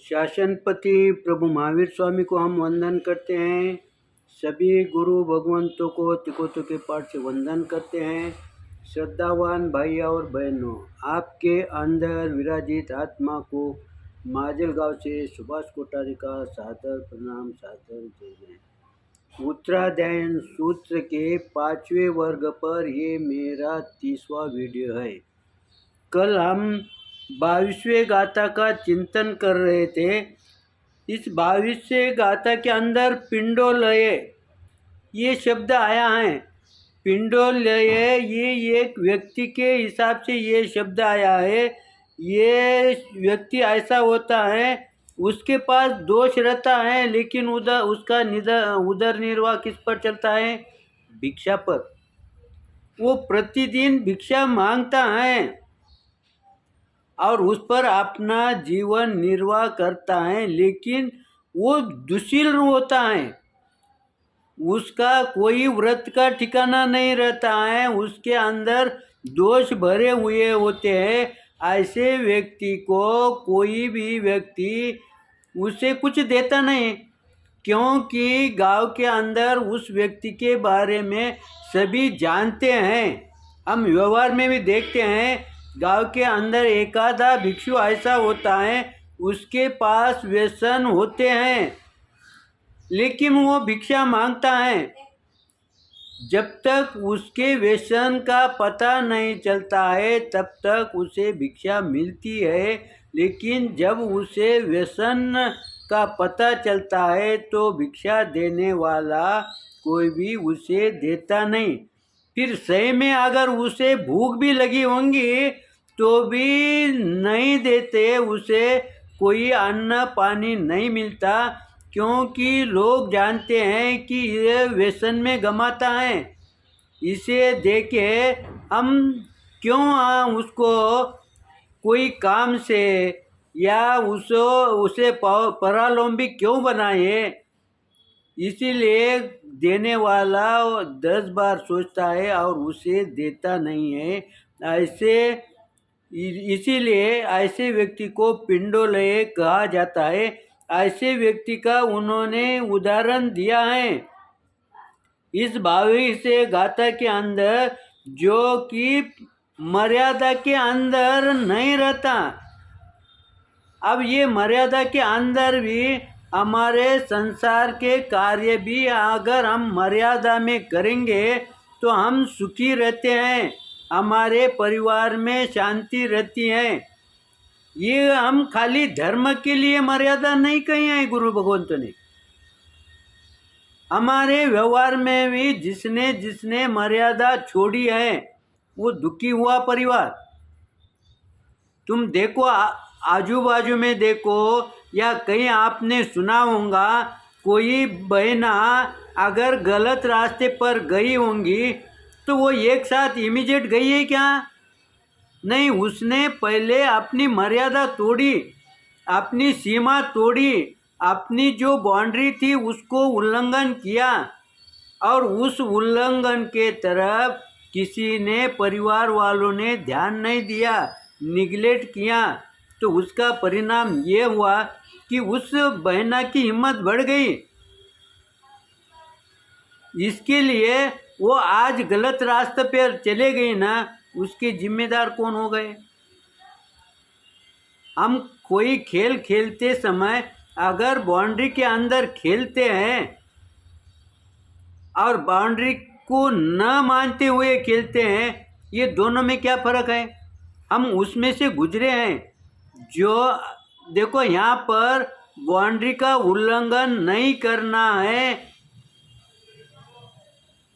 शासनपति प्रभु महावीर स्वामी को हम वंदन करते हैं। सभी गुरु भगवंतों को तिकोतों के पाठ से वंदन करते हैं। श्रद्धावान भाई और बहनों, आपके अंदर विराजित आत्मा को माजलगांव से सुभाष कोठारी का सादर प्रणाम, सादर जय जय। उत्तराध्ययन सूत्र के 5वें वर्ग पर ये मेरा 30वां वीडियो है। कल हम 22वें गाथा का चिंतन कर रहे थे। इस 22वें गाथा के अंदर पिंडोलय ये शब्द आया है। पिंडोलय ये एक व्यक्ति के हिसाब से ये शब्द आया है। ये व्यक्ति ऐसा होता है, उसके पास दोष रहता है, लेकिन उसका उदर निर्वाह किस पर चलता है? भिक्षा पर। वो प्रतिदिन भिक्षा मांगता है और उस पर अपना जीवन निर्वाह करता है, लेकिन वो दुशील होता है। उसका कोई व्रत का ठिकाना नहीं रहता है, उसके अंदर दोष भरे हुए होते हैं। ऐसे व्यक्ति को कोई भी व्यक्ति उसे कुछ देता नहीं, क्योंकि गांव के अंदर उस व्यक्ति के बारे में सभी जानते हैं। हम व्यवहार में भी देखते हैं, गांव के अंदर एक आधा भिक्षु ऐसा होता है, उसके पास व्यसन होते हैं, लेकिन वो भिक्षा मांगता है। जब तक उसके व्यसन का पता नहीं चलता है तब तक उसे भिक्षा मिलती है, लेकिन जब उसे व्यसन का पता चलता है तो भिक्षा देने वाला कोई भी उसे देता नहीं। फिर सही में अगर उसे भूख भी लगी होंगी तो भी नहीं देते, उसे कोई अन्न पानी नहीं मिलता, क्योंकि लोग जानते हैं कि ये व्यसन में गमाता है। इसे देखे हम क्यों उसको कोई काम से या उसे परालंबी क्यों बनाए? इसीलिए देने वाला 10 बार सोचता है और उसे देता नहीं है। इसीलिए ऐसे व्यक्ति को पिंडोलय कहा जाता है। ऐसे व्यक्ति का उन्होंने उदाहरण दिया है इस 22वें गाथा के अंदर, जो कि मर्यादा के अंदर नहीं रहता। अब ये मर्यादा के अंदर भी हमारे संसार के कार्य भी अगर हम मर्यादा में करेंगे तो हम सुखी रहते हैं, हमारे परिवार में शांति रहती है। ये हम खाली धर्म के लिए मर्यादा नहीं कही है गुरु भगवंत ने। हमारे व्यवहार में भी जिसने जिसने मर्यादा छोड़ी है वो दुखी हुआ परिवार। तुम देखो, आजू बाजू में देखो, या कहीं आपने सुना होगा कोई बहना अगर गलत रास्ते पर गई होंगी तो वो एक साथ इमीडिएट गई है क्या? नहीं, उसने पहले अपनी मर्यादा तोड़ी, अपनी सीमा तोड़ी, अपनी जो बाउंड्री थी उसको उल्लंघन किया, और उस उल्लंघन के तरफ किसी ने, परिवार वालों ने ध्यान नहीं दिया, निगलेक्ट किया, तो उसका परिणाम ये हुआ कि उस बहना की हिम्मत बढ़ गई। इसके लिए वो आज गलत रास्ते पर चले गई ना, उसके जिम्मेदार कौन हो गए? हम कोई खेल खेलते समय अगर बाउंड्री के अंदर खेलते हैं और बाउंड्री को न मानते हुए खेलते हैं, ये दोनों में क्या फ़र्क है? हम उसमें से गुजरे हैं। जो देखो, यहाँ पर बाउंड्री का उल्लंघन नहीं करना है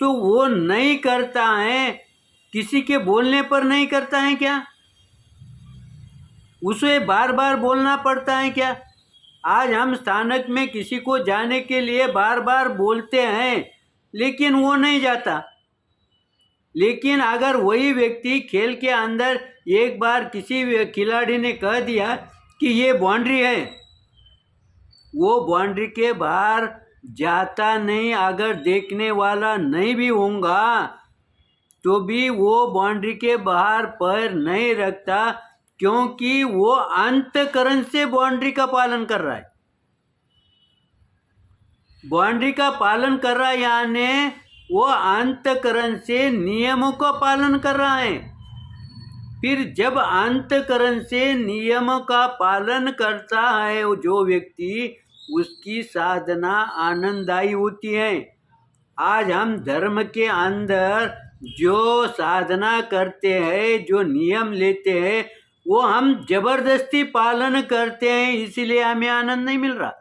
तो वो नहीं करता है, किसी के बोलने पर नहीं करता है क्या? उसे बार बार बोलना पड़ता है क्या? आज हम स्थानक में किसी को जाने के लिए बार बार बोलते हैं, लेकिन वो नहीं जाता। लेकिन अगर वही व्यक्ति खेल के अंदर एक बार किसी खिलाड़ी ने कह दिया कि ये बाउंड्री है, वो बाउंड्री के बाहर जाता नहीं। अगर देखने वाला नहीं भी होगा तो भी वो बाउंड्री के बाहर पैर नहीं रखता, क्योंकि वो अंतकरण से बाउंड्री का पालन कर रहा है। बाउंड्री का पालन कर रहा है यानी वो अंतकरण से नियमों का पालन कर रहा है। फिर जब अंतकरण से नियमों का पालन करता है जो व्यक्ति, उसकी साधना आनंददायी होती है। आज हम धर्म के अंदर जो साधना करते हैं, जो नियम लेते हैं, वो हम जबरदस्ती पालन करते हैं, इसलिए हमें आनंद नहीं मिल रहा।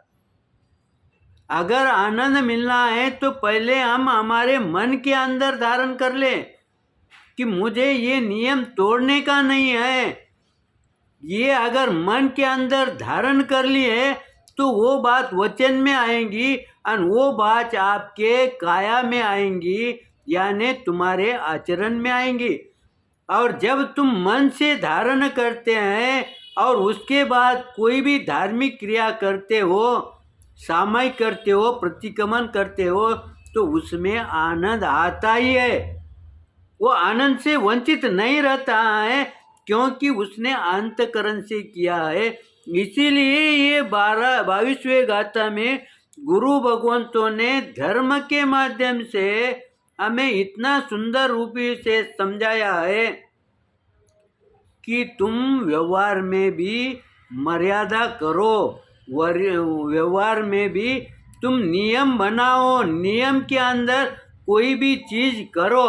अगर आनंद मिलना है तो पहले हम हमारे मन के अंदर धारण कर ले कि मुझे ये नियम तोड़ने का नहीं है। ये अगर मन के अंदर धारण कर लिए तो वो बात वचन में आएंगी और वो बात आपके काया में आएंगी, यानी तुम्हारे आचरण में आएंगी। और जब तुम मन से धारण करते हैं और उसके बाद कोई भी धार्मिक क्रिया करते हो, सामायिक करते हो, प्रतिक्रमण करते हो, तो उसमें आनंद आता ही है। वो आनंद से वंचित नहीं रहता है क्योंकि उसने अंतकरण से किया है। इसीलिए ये 22वें गाथा में गुरु भगवंतों ने धर्म के माध्यम से हमें इतना सुंदर रूप से समझाया है कि तुम व्यवहार में भी मर्यादा करो, व्यवहार में भी तुम नियम बनाओ, नियम के अंदर कोई भी चीज़ करो।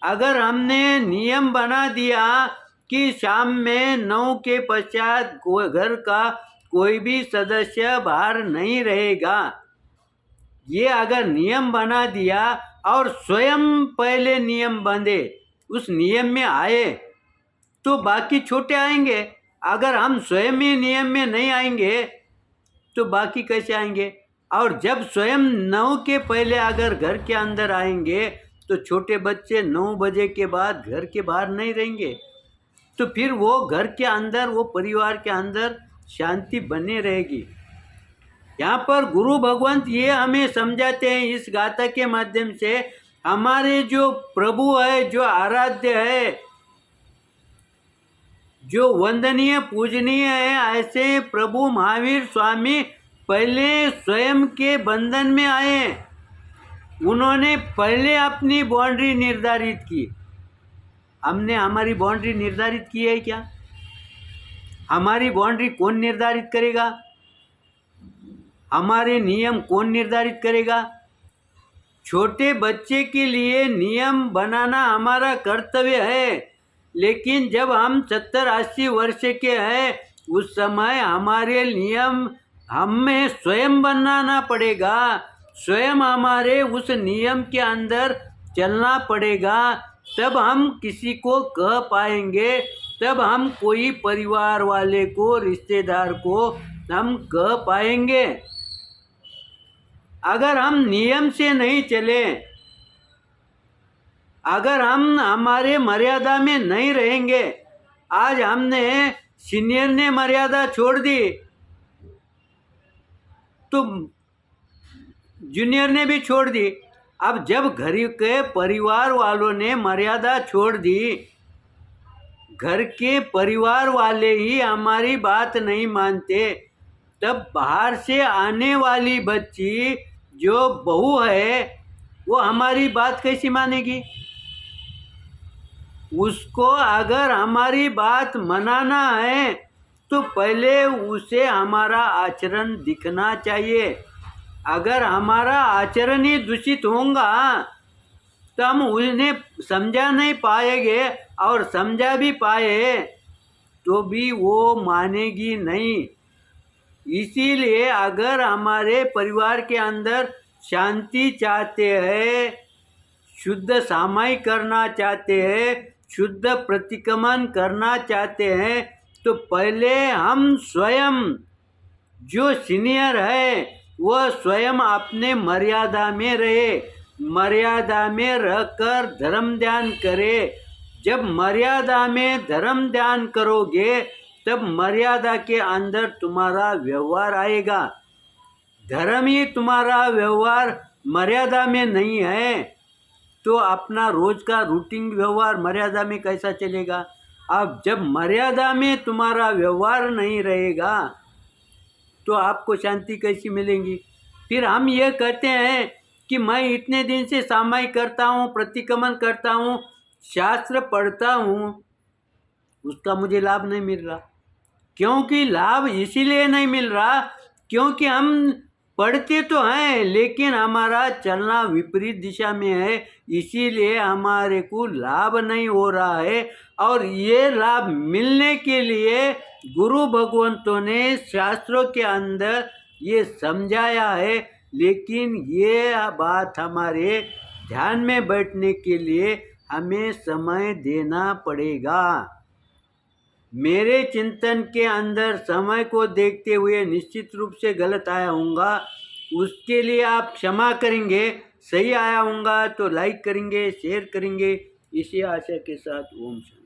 अगर हमने नियम बना दिया कि शाम में 9 के पश्चात घर का कोई भी सदस्य बाहर नहीं रहेगा, ये अगर नियम बना दिया और स्वयं पहले नियम बंधे, उस नियम में आए, तो बाकी छोटे आएंगे। अगर हम स्वयं ही नियम में नहीं आएंगे तो बाकी कैसे आएंगे? और जब स्वयं 9 के पहले अगर घर के अंदर आएंगे तो छोटे बच्चे 9 बजे के बाद घर के बाहर नहीं रहेंगे, तो फिर वो घर के अंदर, वो परिवार के अंदर शांति बनी रहेगी। यहाँ पर गुरु भगवंत ये हमें समझाते हैं इस गाथा के माध्यम से। हमारे जो प्रभु है, जो आराध्य है, जो वंदनीय पूजनीय है, ऐसे प्रभु महावीर स्वामी पहले स्वयं के बंधन में आए। उन्होंने पहले अपनी बाउंड्री निर्धारित की। हमने हमारी बाउंड्री निर्धारित की है क्या? हमारी बाउंड्री कौन निर्धारित करेगा? हमारे नियम कौन निर्धारित करेगा? छोटे बच्चे के लिए नियम बनाना हमारा कर्तव्य है, लेकिन जब हम 70-80 वर्ष के हैं, उस समय हमारे नियम हमें स्वयं बनाना पड़ेगा। स्वयं हमारे उस नियम के अंदर चलना पड़ेगा, तब हम किसी को कह पाएंगे, तब हम कोई परिवार वाले को, रिश्तेदार को हम कह पाएंगे। अगर हम नियम से नहीं चले, अगर हम हमारे मर्यादा में नहीं रहेंगे, आज हमने सीनियर ने मर्यादा छोड़ दी तो जूनियर ने भी छोड़ दी। अब जब घर के परिवार वालों ने मर्यादा छोड़ दी, घर के परिवार वाले ही हमारी बात नहीं मानते, तब बाहर से आने वाली बच्ची जो बहू है वो हमारी बात कैसी मानेगी? उसको अगर हमारी बात मनाना है तो पहले उसे हमारा आचरण दिखना चाहिए। अगर हमारा आचरण ही दूषित होगा तो हम उन्हें समझा नहीं पाएंगे, और समझा भी पाए तो भी वो मानेगी नहीं। इसीलिए अगर हमारे परिवार के अंदर शांति चाहते हैं, शुद्ध सामायिक करना चाहते हैं, शुद्ध प्रतिक्रमण करना चाहते हैं, तो पहले हम स्वयं, जो सीनियर है वह स्वयं अपने मर्यादा में रहे, मर्यादा में रहकर धर्म ध्यान करे। जब मर्यादा में धर्म ध्यान करोगे तब मर्यादा के अंदर तुम्हारा व्यवहार आएगा। धर्म ही तुम्हारा व्यवहार मर्यादा में नहीं है तो अपना रोज का रूटीन व्यवहार मर्यादा में कैसा चलेगा? अब जब मर्यादा में तुम्हारा व्यवहार नहीं रहेगा तो आपको शांति कैसी मिलेगी? फिर हम ये कहते हैं कि मैं इतने दिन से सामायिक करता हूँ, प्रतिक्रमण करता हूँ, शास्त्र पढ़ता हूँ, उसका मुझे लाभ नहीं मिल रहा। क्योंकि लाभ इसीलिए नहीं मिल रहा क्योंकि हम पढ़ते तो हैं लेकिन हमारा चलना विपरीत दिशा में है, इसीलिए हमारे को लाभ नहीं हो रहा है। और ये लाभ मिलने के लिए गुरु भगवंतों ने शास्त्रों के अंदर ये समझाया है, लेकिन ये बात हमारे ध्यान में बैठने के लिए हमें समय देना पड़ेगा। मेरे चिंतन के अंदर समय को देखते हुए निश्चित रूप से गलत आया होऊंगा, उसके लिए आप क्षमा करेंगे। सही आया होऊंगा तो लाइक करेंगे, शेयर करेंगे। इसी आशा के साथ ओम शांति।